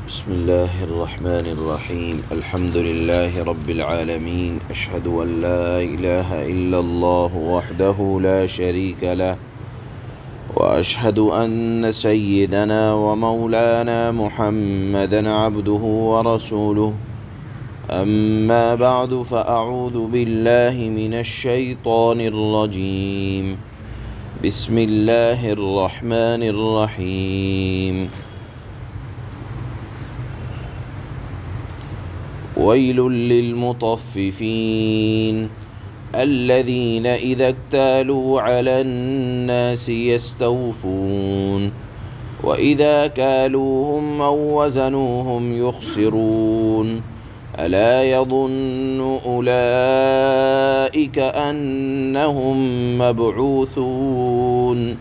بسم الله الرحمن الرحيم. الحمد لله رب العالمين. أشهد أن لا إله إلا الله وحده لا شريك له، وأشهد أن سيدنا ومولانا محمدا عبده ورسوله. أما بعد، فأعوذ بالله من الشيطان الرجيم. بسم الله الرحمن الرحيم. ويل للمطففين الذين إذا اكتالوا على الناس يستوفون وإذا كالوهم أو وزنوهم يخسرون. ألا يظن أولئك أنهم مبعوثون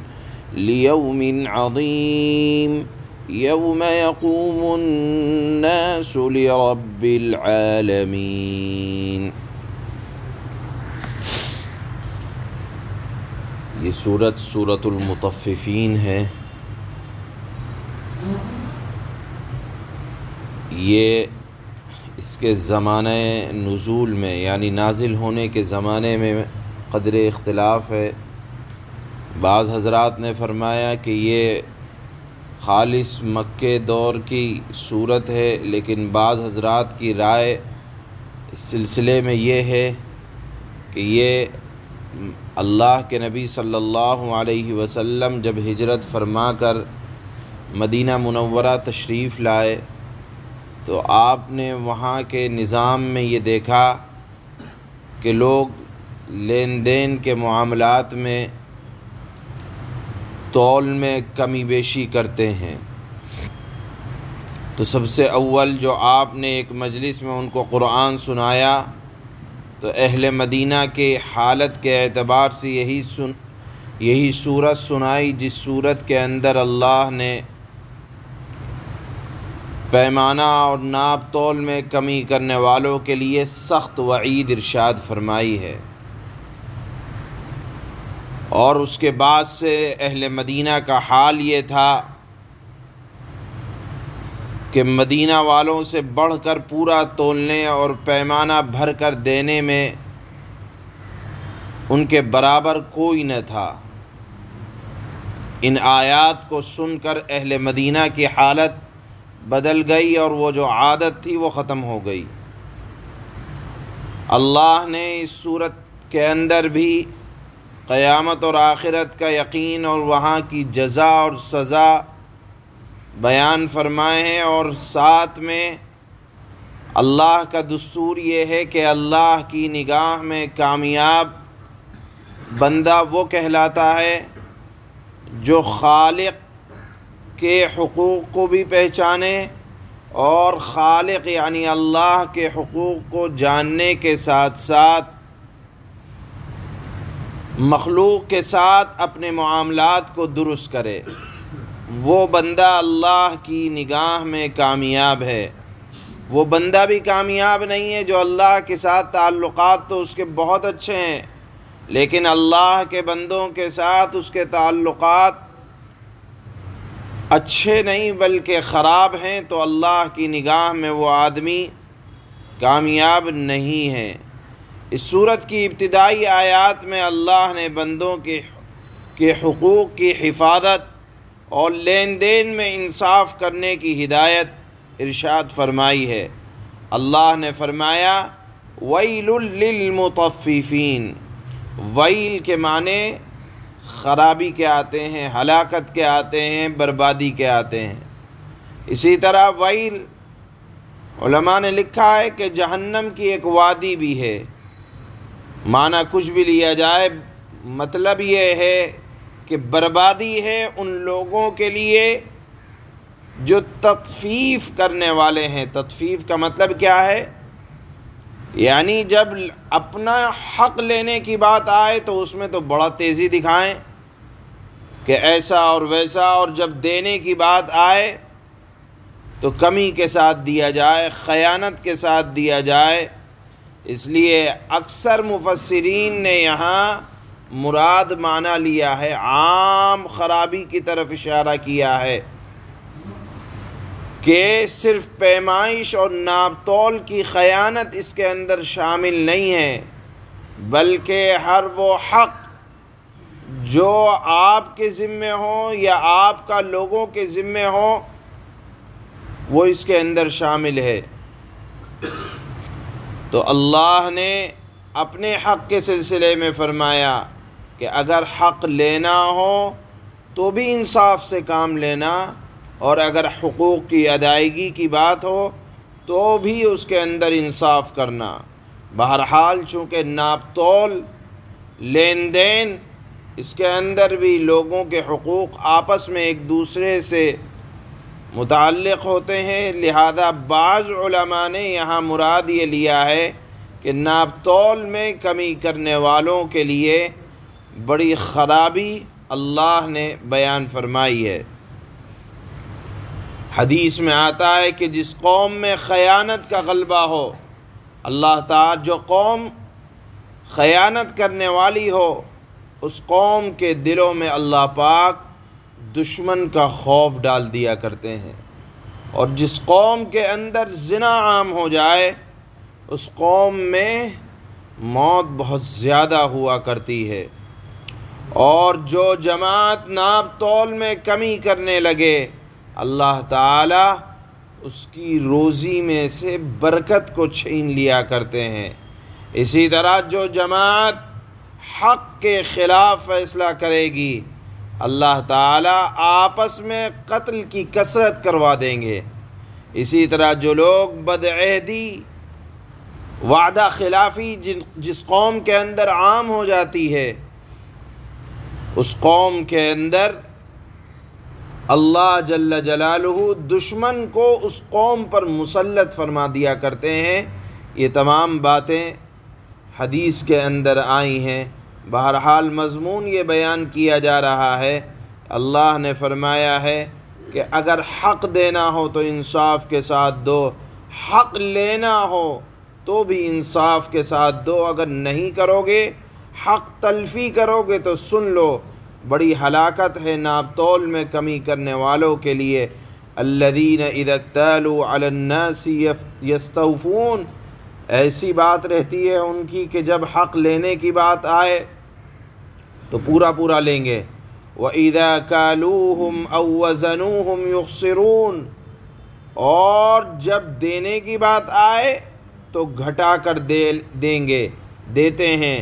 ليوم عظيم يوم يقوم الناس لرب العالمین۔ یہ سورۃ المطففین ہے۔ یہ اس کے زمانہ نزول میں یعنی نازل ہونے کے زمانے میں قدر اختلاف ہے۔ بعض حضرات نے فرمایا کہ یہ خالص مکے دور کی صورت ہے، لیکن بعض حضرات کی رائے اس سلسلے میں یہ ہے کہ یہ اللہ کے نبی صلی اللہ علیہ وسلم جب ہجرت فرما کر مدینہ منورہ تشریف لائے تو آپ نے وہاں کے نظام میں یہ دیکھا کہ لوگ لین دین کے معاملات میں تول میں کمی بیشی کرتے ہیں، تو سب سے اول جو آپ نے ایک مجلس میں ان کو قرآن سنایا تو اہل مدینہ کے حالت کے اعتبار سے یہی صورت سنائی جس صورت کے اندر اللہ نے پیمانہ اور ناپ تول میں کمی کرنے والوں کے لیے سخت وعید ارشاد فرمائی ہے۔ اور اس کے بعد سے اہل مدینہ کا حال یہ تھا کہ مدینہ والوں سے بڑھ کر پورا تولنے اور پیمانہ بھر کر دینے میں ان کے برابر کوئی نہ تھا۔ ان آیات کو سن کر اہل مدینہ کی حالت بدل گئی اور وہ جو عادت تھی وہ ختم ہو گئی۔ اللہ نے اس صورت کے اندر بھی قیامت اور آخرت کا یقین اور وہاں کی جزا اور سزا بیان فرمائے ہیں، اور ساتھ میں اللہ کا دستور یہ ہے کہ اللہ کی نگاہ میں کامیاب بندہ وہ کہلاتا ہے جو خالق کے حقوق کو بھی پہچانے اور خالق یعنی اللہ کے حقوق کو جاننے کے ساتھ ساتھ مخلوق کے ساتھ اپنے معاملات کو درست کرے۔ وہ بندہ اللہ کی نگاہ میں کامیاب ہے۔ وہ بندہ بھی کامیاب نہیں ہے جو اللہ کے ساتھ تعلقات تو اس کے بہت اچھے ہیں، لیکن اللہ کے بندوں کے ساتھ اس کے تعلقات اچھے نہیں بلکہ خراب ہیں، تو اللہ کی نگاہ میں وہ آدمی کامیاب نہیں ہے۔ اس صورت کی ابتدائی آیات میں اللہ نے بندوں کے حقوق کی حفاظت اور لین دین میں انصاف کرنے کی ہدایت ارشاد فرمائی ہے۔ اللہ نے فرمایا ویل للمطففین۔ ویل کے معنی خرابی کے آتے ہیں، ہلاکت کے آتے ہیں، بربادی کے آتے ہیں۔ اسی طرح ویل علماء نے لکھا ہے کہ جہنم کی ایک وادی بھی ہے۔ معنی کچھ بھی لیا جائے، مطلب یہ ہے کہ بربادی ہے ان لوگوں کے لیے جو تطفیف کرنے والے ہیں۔ تطفیف کا مطلب کیا ہے؟ یعنی جب اپنا حق لینے کی بات آئے تو اس میں تو بڑا تیزی دکھائیں کہ ایسا اور ویسا، اور جب دینے کی بات آئے تو کمی کے ساتھ دیا جائے، خیانت کے ساتھ دیا جائے۔ اس لیے اکثر مفسرین نے یہاں مراد معنی لیا ہے، عام خرابی کی طرف اشارہ کیا ہے کہ صرف پیمائش اور ناپ تول کی خیانت اس کے اندر شامل نہیں ہے، بلکہ ہر وہ حق جو آپ کے ذمے ہو یا آپ کا لوگوں کے ذمے ہو وہ اس کے اندر شامل ہے۔ تو اللہ نے اپنے حق کے سلسلے میں فرمایا کہ اگر حق لینا ہو تو بھی انصاف سے کام لینا، اور اگر حقوق کی ادائیگی کی بات ہو تو بھی اس کے اندر انصاف کرنا۔ بہرحال چونکہ ناپ تول، لین دین، اس کے اندر بھی لوگوں کے حقوق آپس میں ایک دوسرے سے متعلق ہوتے ہیں، لہذا بعض علماء نے یہاں مراد یہ لیا ہے کہ ناپ تول میں کمی کرنے والوں کے لیے بڑی خرابی اللہ نے بیان فرمائی ہے۔ حدیث میں آتا ہے کہ جس قوم میں خیانت کا غلبہ ہو، اللہ تعالیٰ جو قوم خیانت کرنے والی ہو اس قوم کے دلوں میں اللہ پاک دشمن کا خوف ڈال دیا کرتے ہیں، اور جس قوم کے اندر زنا عام ہو جائے اس قوم میں موت بہت زیادہ ہوا کرتی ہے، اور جو جماعت ناپ تول میں کمی کرنے لگے اللہ تعالیٰ اس کی روزی میں سے برکت کو چھین لیا کرتے ہیں۔ اسی طرح جو جماعت حق کے خلاف فیصلہ کرے گی اللہ تعالیٰ آپس میں قتل کی کثرت کروا دیں گے۔ اسی طرح جو لوگ بدعہدی، وعدہ خلافی جس قوم کے اندر عام ہو جاتی ہے اس قوم کے اندر اللہ جل جلالہ دشمن کو اس قوم پر مسلط فرما دیا کرتے ہیں۔ یہ تمام باتیں حدیث کے اندر آئی ہیں۔ بہرحال مضمون یہ بیان کیا جا رہا ہے، اللہ نے فرمایا ہے کہ اگر حق دینا ہو تو انصاف کے ساتھ دو، حق لینا ہو تو بھی انصاف کے ساتھ دو، اگر نہیں کرو گے، حق تلفی کرو گے تو سن لو، بڑی ہلاکت ہے ناپ تول میں کمی کرنے والوں کے لیے۔ الذین اذا اکتالوا علی الناس یستوفون، ایسی بات رہتی ہے ان کی کہ جب حق لینے کی بات آئے تو پورا پورا لیں گے۔ وَإِذَا كَالُوهُمْ أَوْ وَزَنُوهُمْ يُخْسِرُونَ، اور جب دینے کی بات آئے تو گھٹا کر دیں گے، دیتے ہیں۔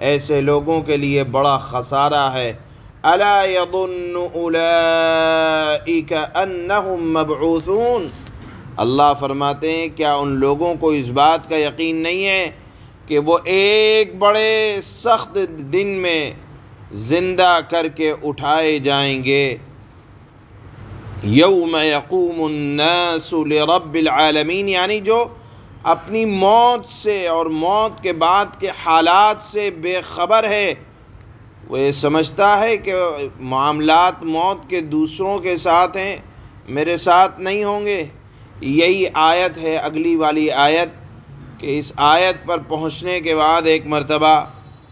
ایسے لوگوں کے لیے بڑا خسارہ ہے۔ أَلَا يَظُنُّ أُولَئِكَ أَنَّهُمْ مَبْعُوثُونَ، اللہ فرماتے ہیں کیا ان لوگوں کو اس بات کا یقین نہیں ہے کہ وہ ایک بڑے سخت دن میں زندہ کر کے اٹھائے جائیں گے۔ یوم یقوم الناس لرب العالمین، یعنی جو اپنی موت سے اور موت کے بعد کے حالات سے بے خبر ہے، وہ یہ سمجھتا ہے کہ معاملات موت کے دوسروں کے ساتھ ہیں، میرے ساتھ نہیں ہوں گے۔ یہی آیت ہے اگلی والی آیت، کہ اس آیت پر پہنچنے کے بعد ایک مرتبہ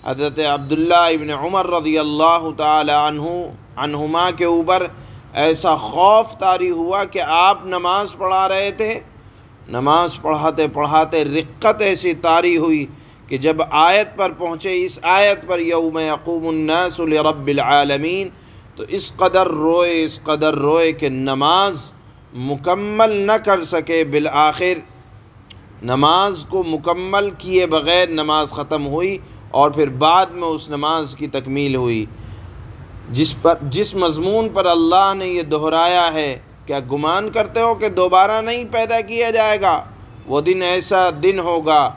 حضرت عبداللہ ابن عمر رضی اللہ تعالی عنہما کے اوپر ایسا خوف طاری ہوا کہ آپ نماز پڑھا رہے تھے، نماز پڑھاتے پڑھاتے رقت ایسی طاری ہوئی کہ جب آیت پر پہنچے، اس آیت پر یوم یقوم الناس لرب العالمین، تو اس قدر روئے کہ نماز مکمل نہ کر سکے۔ بالآخر نماز کو مکمل کیے بغیر نماز ختم ہوئی، اور پھر بعد میں اس نماز کی تکمیل ہوئی۔ جس مضمون پر اللہ نے یہ دہرایا ہے، کیا گمان کرتے ہو کہ دوبارہ نہیں پیدا کیا جائے گا؟ وہ دن ایسا دن ہوگا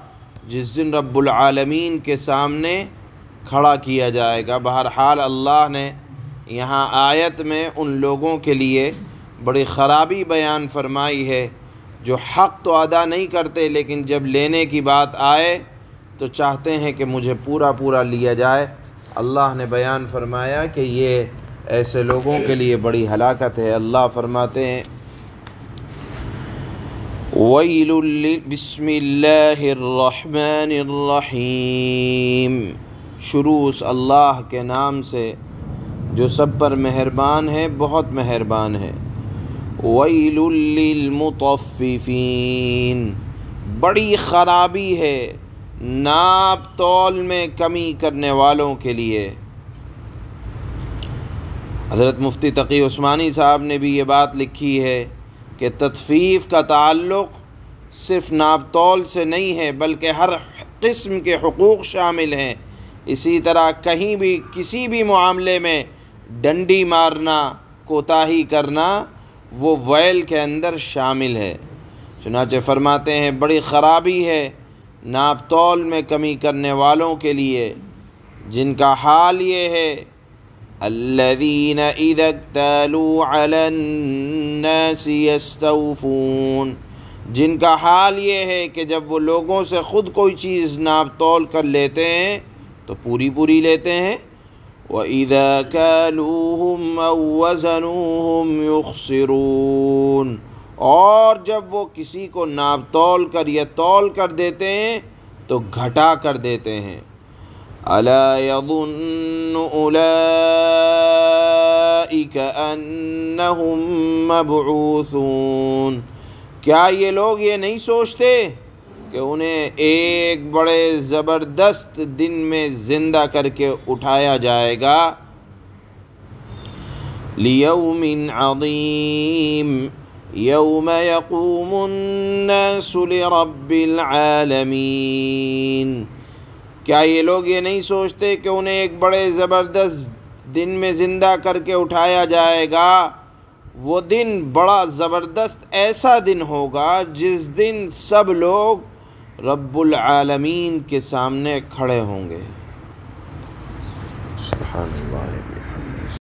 جس دن رب العالمین کے سامنے کھڑا کیا جائے گا۔ بہرحال اللہ نے یہاں آیت میں ان لوگوں کے لیے بڑی خرابی بیان فرمائی ہے جو حق تو ادا نہیں کرتے، لیکن جب لینے کی بات آئے تو چاہتے ہیں کہ مجھے پورا لیا جائے۔ اللہ نے بیان فرمایا کہ یہ ایسے لوگوں کے لیے بڑی ہلاکت ہے۔ اللہ فرماتے ہیں وَيْلٌ بسم اللہ الرحمن الرحیم، شروع اس اللہ کے نام سے جو سب پر مہربان ہے، بہت مہربان ہے۔ ویل للمطففین، بڑی خرابی ہے ناپ تول میں کمی کرنے والوں کے لیے۔ حضرت مفتی تقی عثمانی صاحب نے بھی یہ بات لکھی ہے کہ تطفیف کا تعلق صرف ناپ تول سے نہیں ہے بلکہ ہر قسم کے حقوق شامل ہیں۔ اسی طرح کہیں بھی کسی بھی معاملے میں ڈنڈی مارنا، کوتاہی کرنا وہ ویل کے اندر شامل ہے۔ چنانچہ فرماتے ہیں بڑی خرابی ہے ناپ تول میں کمی کرنے والوں کے لیے، جن کا حال یہ ہے الذین اذا اکتالوا علی الناس یستوفون، جن کا حال یہ ہے کہ جب وہ لوگوں سے خود کوئی چیز ناپ تول کر لیتے ہیں تو پوری پوری لیتے ہیں۔ وَإِذَا كَالُوهُمْ أَوْ وَزَنُوهُمْ يُخْسِرُونَ، اور جب وہ کسی کو ناپ تول کر یا تول کر دیتے ہیں تو گھٹا کر دیتے ہیں۔ أَلَا يَظُنُّ أُولَئِكَ أَنَّهُمْ مَبْعُوثُونَ، کیا یہ لوگ یہ نہیں سوچتے کہ انہیں ایک بڑے زبردست دن میں زندہ کر کے اٹھایا جائے گا؟ لِيَوْمٍ عَظِيمٍ يَوْمَ يَقُومُ النَّاسُ لِرَبِّ الْعَالَمِينَ، کیا یہ لوگ یہ نہیں سوچتے کہ انہیں ایک بڑے زبردست دن میں زندہ کر کے اٹھایا جائے گا؟ وہ دن بڑا زبردست ایسا دن ہوگا جس دن سب لوگ رب العالمین کے سامنے کھڑے ہوں گے۔ سبحان اللہ۔